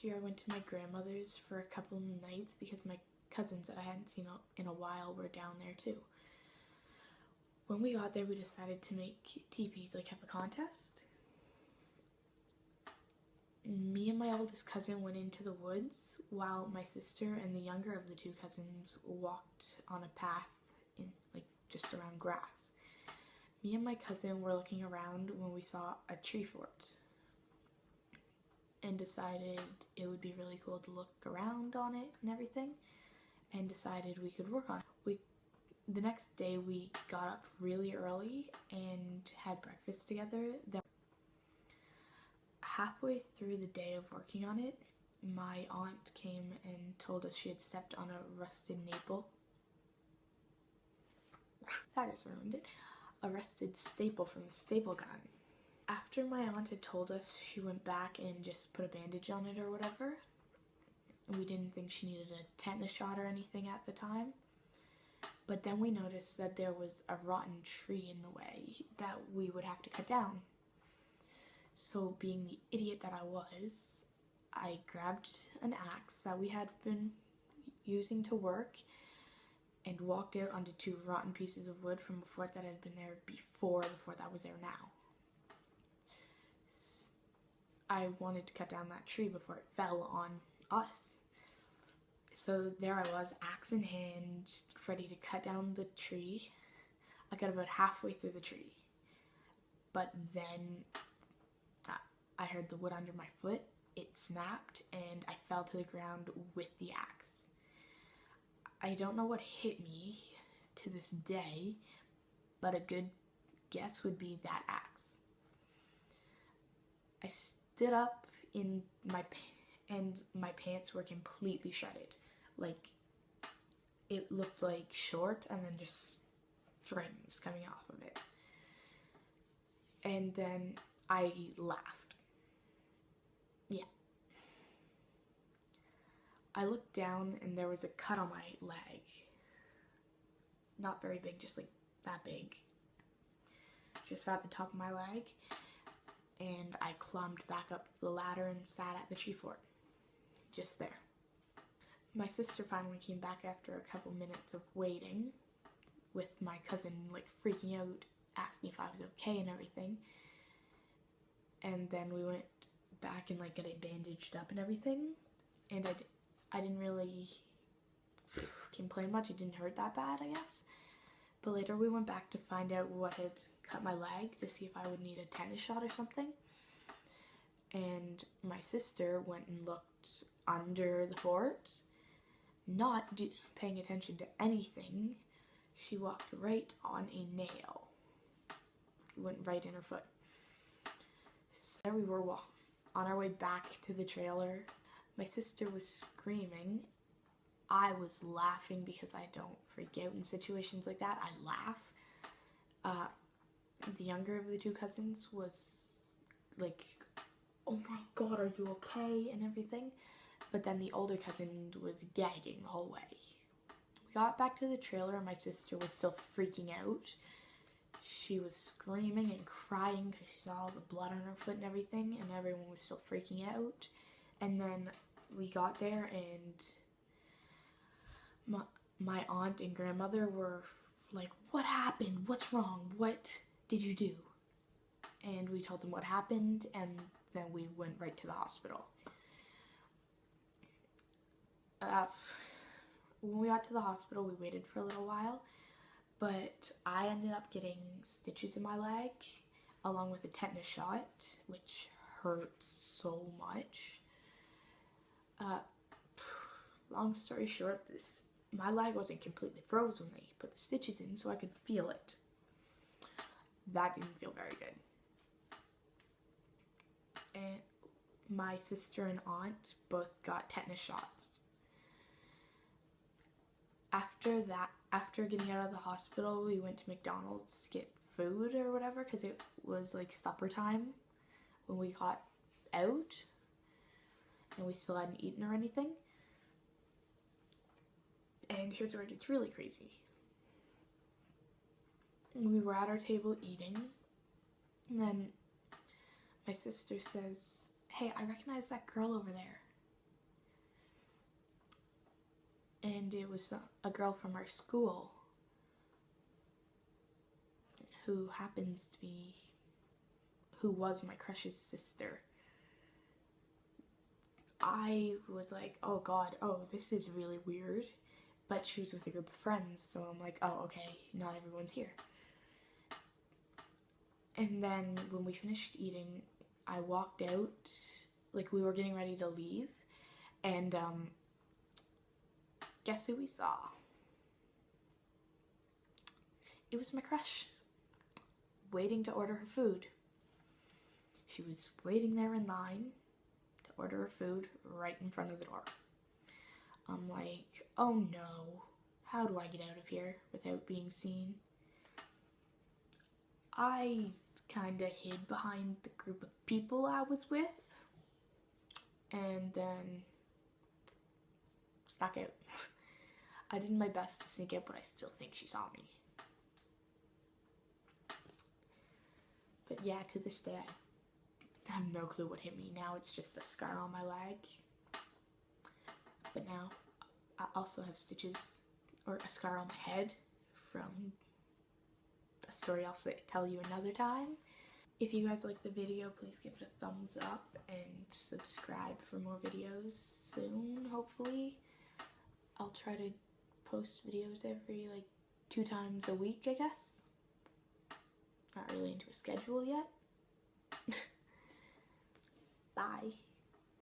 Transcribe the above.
last year I went to my grandmother's for a couple of nights because my cousins that I hadn't seen in a while were down there too. When we got there, we decided to make teepees, like have a contest. Me and my oldest cousin went into the woods while my sister and the younger of the two cousins walked on a path in like just around grass. Me and my cousin were looking around when we saw a tree fort and decided it would be really cool to look around on it and everything, and decided we could work on it. The next day we got up really early and had breakfast together. Then halfway through the day of working on it, my aunt came and told us she had stepped on a rusted staple. That just ruined it. A rusted staple from the staple gun. After my aunt had told us, she went back and just put a bandage on it or whatever. We didn't think she needed a tetanus shot or anything at the time. But then we noticed that there was a rotten tree in the way that we would have to cut down. So being the idiot that I was, I grabbed an axe that we had been using to work and walked out onto two rotten pieces of wood from a fort that had been there before the fort that was there now. I wanted to cut down that tree before it fell on us. So there I was, axe in hand, ready to cut down the tree. I got about halfway through the tree, but then I heard the wood under my foot. It snapped and I fell to the ground with the axe. I don't know what hit me to this day, but a good guess would be that axe. I stood up and my pants were completely shredded. Like, it looked like short and then just strings coming off of it. And then I laughed. Yeah. I looked down and there was a cut on my leg. Not very big, just like that big. Just at the top of my leg. And I climbed back up the ladder and sat at the tree fort. Just there. My sister finally came back after a couple minutes of waiting, with my cousin like freaking out, asking if I was okay and everything. And then we went back and like got it bandaged up and everything. And I didn't really complain much. It didn't hurt that bad, I guess. But later we went back to find out what had cut my leg to see if I would need a tetanus shot or something. And my sister went and looked under the fort, not paying attention to anything. She walked right on a nail. It went right in her foot. So there we were on our way back to the trailer. My sister was screaming. I was laughing because I don't freak out in situations like that. I laugh. The younger of the two cousins was like, "Oh my god, are you okay?" and everything. But then the older cousin was gagging the whole way. We got back to the trailer and my sister was still freaking out. She was screaming and crying because she saw all the blood on her foot and everything, and everyone was still freaking out. And then we got there and my aunt and grandmother were like, "What happened? What's wrong? What did you do?" And we told them what happened, and then we went right to the hospital. When we got to the hospital, we waited for a little while, but I ended up getting stitches in my leg along with a tetanus shot, which hurt so much. Long story short, my leg wasn't completely frozen when they put the stitches in, so I could feel it. That didn't feel very good. And my sister and aunt both got tetanus shots. After getting out of the hospital, we went to McDonald's to get food or whatever, because it was like supper time when we got out and we still hadn't eaten or anything. And here's where it gets really crazy. We were at our table eating, and then my sister says, "Hey, I recognize that girl over there." and it was a girl from our school who was my crush's sister. I was like, oh god, oh, this is really weird. But she was with a group of friends, so I'm like, oh, okay, not everyone's here. And then when we finished eating, I walked out, like we were getting ready to leave, and guess who we saw? It was my crush, waiting to order her food. She was waiting there in line to order her food right in front of the door. I'm like, oh no, how do I get out of here without being seen? I kind of hid behind the group of people I was with and then snuck out. I did my best to sneak out, but I still think she saw me. But yeah, to this day, I have no clue what hit me. Now it's just a scar on my leg. But now I also have stitches, or a scar on my head from a story I'll tell you another time. If you guys like the video, please give it a thumbs up and subscribe for more videos soon, hopefully. I'll try to post videos every 2 times a week, I guess. Not really into a schedule yet. Bye.